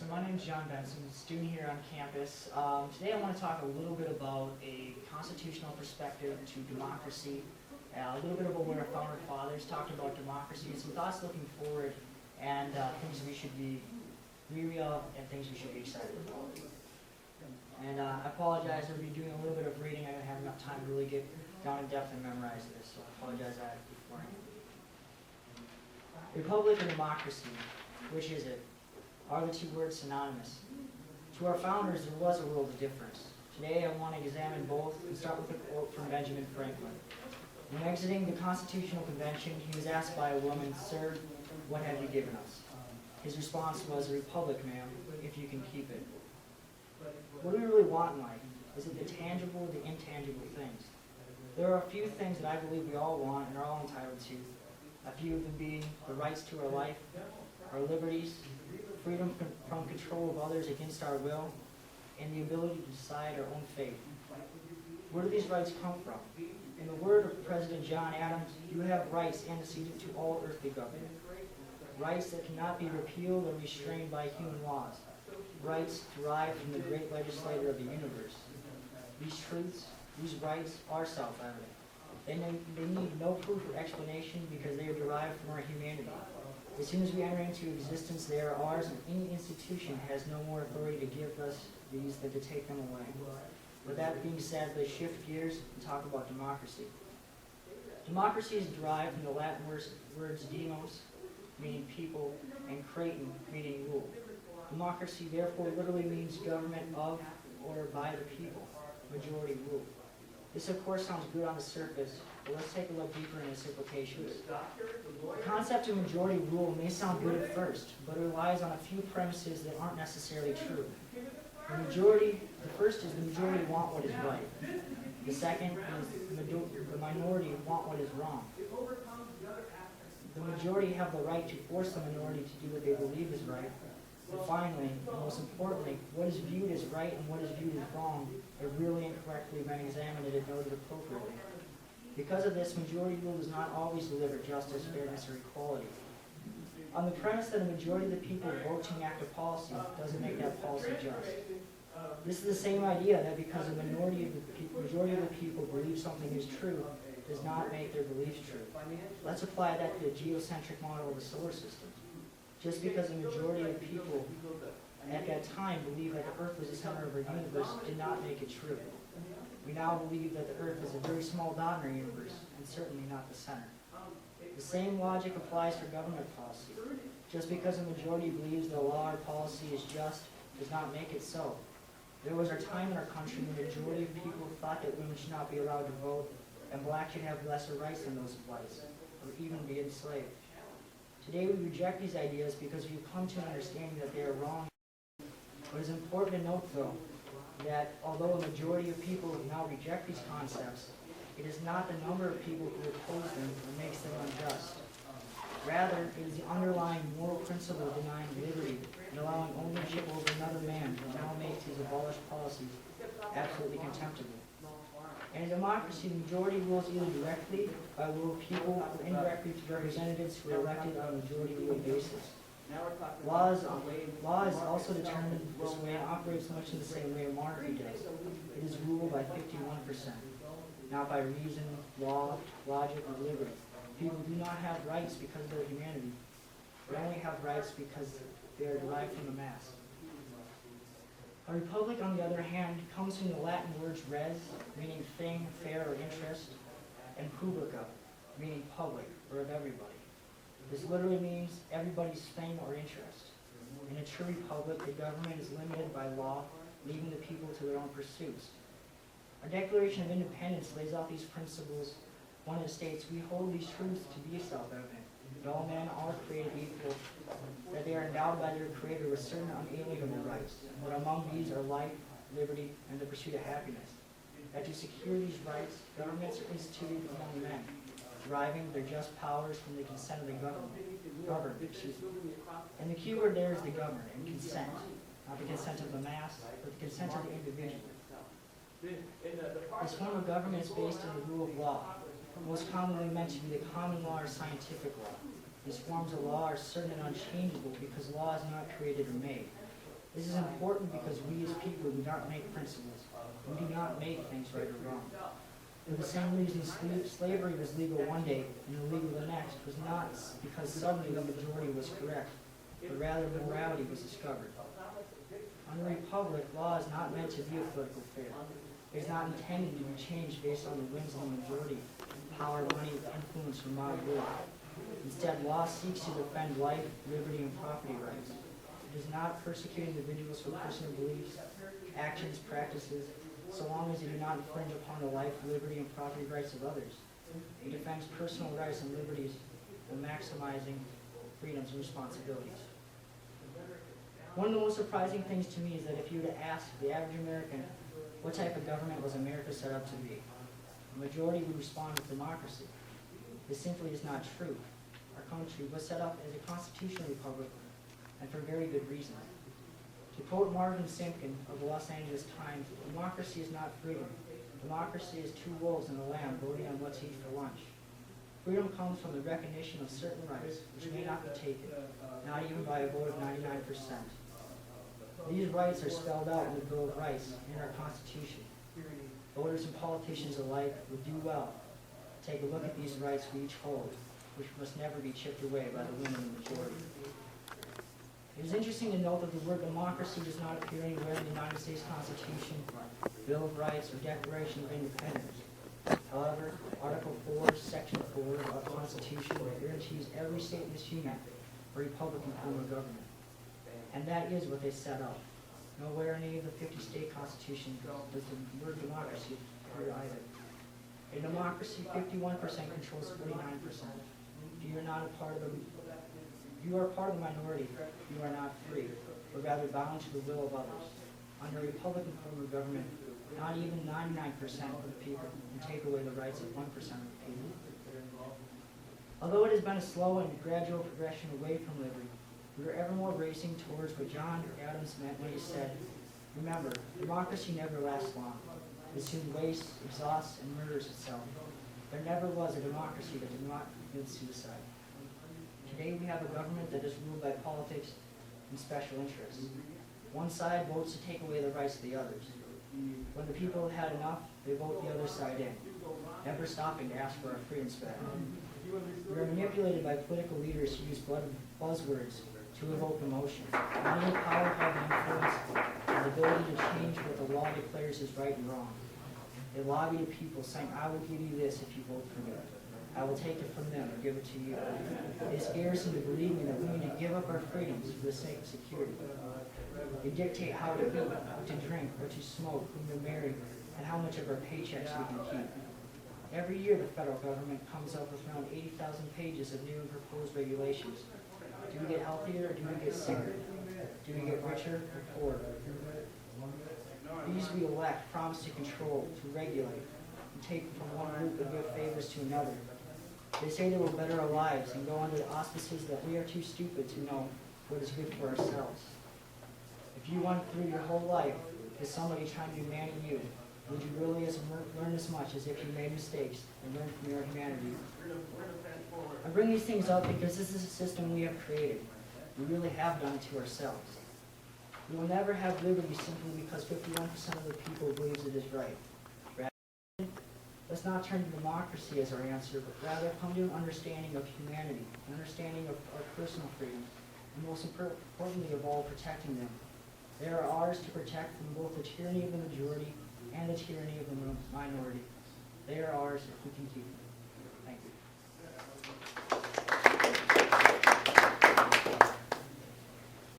So my name is John Bensend, student here on campus. Today I want to talk a little bit about a constitutional perspective to democracy, a little bit about what our founder fathers talked about democracy, and some thoughts looking forward, and things we should be weary of and things we should be excited about. And I apologize, I'll be doing a little bit of reading. I didn't have enough time to really get down in depth and memorize this, so I apologize that beforehand. Republic or democracy, which is it? Are the two words synonymous? To our founders, there was a world of difference. Today, I want to examine both and start with a quote from Benjamin Franklin. When exiting the Constitutional Convention, he was asked by a woman, "Sir, what have you given us?" His response was, "A republic, ma'am, if you can keep it." What do we really want in life? Is it the tangible or the intangible things? There are a few things that I believe we all want and are all entitled to. A few of them being the rights to our life, our liberties, freedom from control of others against our will, and the ability to decide our own fate. Where do these rights come from? In the word of President John Adams, you have rights antecedent to all earthly government. Rights that cannot be repealed or restrained by human laws. Rights derived from the great legislator of the universe. These truths, these rights are self-evident. They need no proof or explanation because they are derived from our humanity. As soon as we enter into existence, they are ours, and any institution has no more authority to give us these than to take them away. With that being said, let's shift gears and talk about democracy. Democracy is derived from the Latin words demos, meaning people, and kraton, meaning rule. Democracy therefore literally means government of or by the people, majority rule. This of course sounds good on the surface, but let's take a look deeper in its implications. The concept of majority rule may sound good at first, but it relies on a few premises that aren't necessarily true. The first is the majority want what is right. The second is the minority want what is wrong. The majority have the right to force the minority to do what they believe is right. And finally, and most importantly, what is viewed as right and what is viewed as wrong are really incorrectly when examined and noted appropriately. Because of this, majority rule does not always deliver justice, fairness, or equality. On the premise that a majority of the people vote to enact a policy doesn't make that policy just. This is the same idea that because a majority of the people believe something is true does not make their beliefs true. Let's apply that to the geocentric model of the solar system. Just because a majority of people at that time believed that the Earth was the center of our universe did not make it true. We now believe that the Earth is a very small dot in our universe, and certainly not the center. The same logic applies for government policy. Just because a majority believes that a law or policy is just does not make it so. There was a time in our country when the majority of people thought that women should not be allowed to vote, and blacks should have lesser rights than those of whites, or even be enslaved. Today we reject these ideas because we've come to an understanding that they are wrong. It is important to note, though, that although a majority of people now reject these concepts, it is not the number of people who oppose them that makes them unjust. Rather, it is the underlying moral principle denying liberty and allowing ownership over another man that now makes his abolished policies absolutely contemptible. In a democracy, the majority rules either directly by will of people or indirectly through representatives who are elected on a majority rule basis. Law is also determined this way and operates much in the same way a monarchy does. It is ruled by 51%, not by reason, law, logic, or liberty. People do not have rights because of their humanity. They only have rights because they are derived from the mass. A republic, on the other hand, comes from the Latin words res, meaning thing, fair, or interest, and publica, meaning public, or of everybody. This literally means everybody's thing or interest. In a true republic, the government is limited by law, leaving the people to their own pursuits. Our Declaration of Independence lays out these principles. One of the states, we hold these truths to be self-evident, that all men are created equal, that they are endowed by their Creator with certain unalienable rights, that among these are life, liberty, and the pursuit of happiness. That to secure these rights, governments are instituted among men, deriving their just powers from the consent of the governed. And the key word there is the governed, and consent. Not the consent of the mass, but the consent of the individual. This form of government is based on the rule of law, most commonly meant to be the common law or scientific law. These forms of law are certain and unchangeable because law is not created or made. This is important because we as people do not make principles. We do not make things right or wrong. For the same reason slavery was legal one day and illegal the next was not because suddenly the majority was correct, but rather morality was discovered. Under a republic, law is not meant to be a political affair. It is not intended to be changed based on the whims of the majority, power, money, influence, or mob rule. Instead, law seeks to defend life, liberty, and property rights. It does not persecute individuals for personal beliefs, actions, practices, so long as they do not infringe upon the life, liberty, and property rights of others. It defends personal rights and liberties while maximizing freedoms and responsibilities. One of the most surprising things to me is that if you were to ask the average American what type of government was America set up to be, the majority would respond with democracy. This simply is not true. Our country was set up as a constitutional republic, and for very good reason. To quote Marvin Simpkin of the Los Angeles Times, democracy is not freedom. Democracy is two wolves and a lamb voting on what to eat for lunch. Freedom comes from the recognition of certain rights, which may not be taken, not even by a vote of 99%. These rights are spelled out in the Bill of Rights in our Constitution. Voters and politicians alike would do well to take a look at these rights we each hold, which must never be chipped away by the winning majority. It is interesting to note that the word democracy does not appear anywhere in the United States Constitution, Bill of Rights, or Declaration of Independence. However, Article 4, Section 4 of the Constitution guarantees every state in this union a Republican form of government. And that is what they set up. Nowhere in any of the 50 state constitutions does the word democracy appear either. In democracy, 51% controls 49%. If you are not a part of the You are part of the minority. You are not free, but rather bound to the will of others. Under a Republican form of government, not even 99% of the people can take away the rights of 1% of the people. Although it has been a slow and gradual progression away from liberty, we are ever more racing towards what John Adams meant when he said, "Remember, democracy never lasts long. It soon wastes, exhausts, and murders itself. There never was a democracy that did not commit suicide." Today we have a government that is ruled by politics and special interests. One side votes to take away the rights of the others. When the people have had enough, they vote the other side in, never stopping to ask for our freedoms back. We are manipulated by political leaders who use buzzwords to evoke emotion. Money and power have an influence and the ability to change what the law declares is right and wrong. They lobby the people saying, "I will give you this if you vote for me. I will take it from them or give it to you." They scare us into believing that we need to give up our freedoms for the sake of security. They dictate how to eat, what to drink, what to smoke, whom to marry, and how much of our paychecks we can keep. Every year the federal government comes up with around 80,000 pages of new and proposed regulations. Do we get healthier or do we get sicker? Do we get richer or poorer? These we elect promise to control, to regulate, and take from one group and give favors to another. They say they will better our lives and go under the auspices that we are too stupid to know what is good for ourselves. If you went through your whole life with somebody trying to humanity you, would you really learn as much as if you made mistakes and learned from your humanity? I bring these things up because this is a system we have created. We really have done it to ourselves. We will never have liberty simply because 51% of the people believes it is right. Let's not turn to democracy as our answer, but rather come to an understanding of humanity, an understanding of our personal freedoms, and most importantly of all, protecting them. They are ours to protect from both the tyranny of the majority and the tyranny of the minority. They are ours if we can keep them.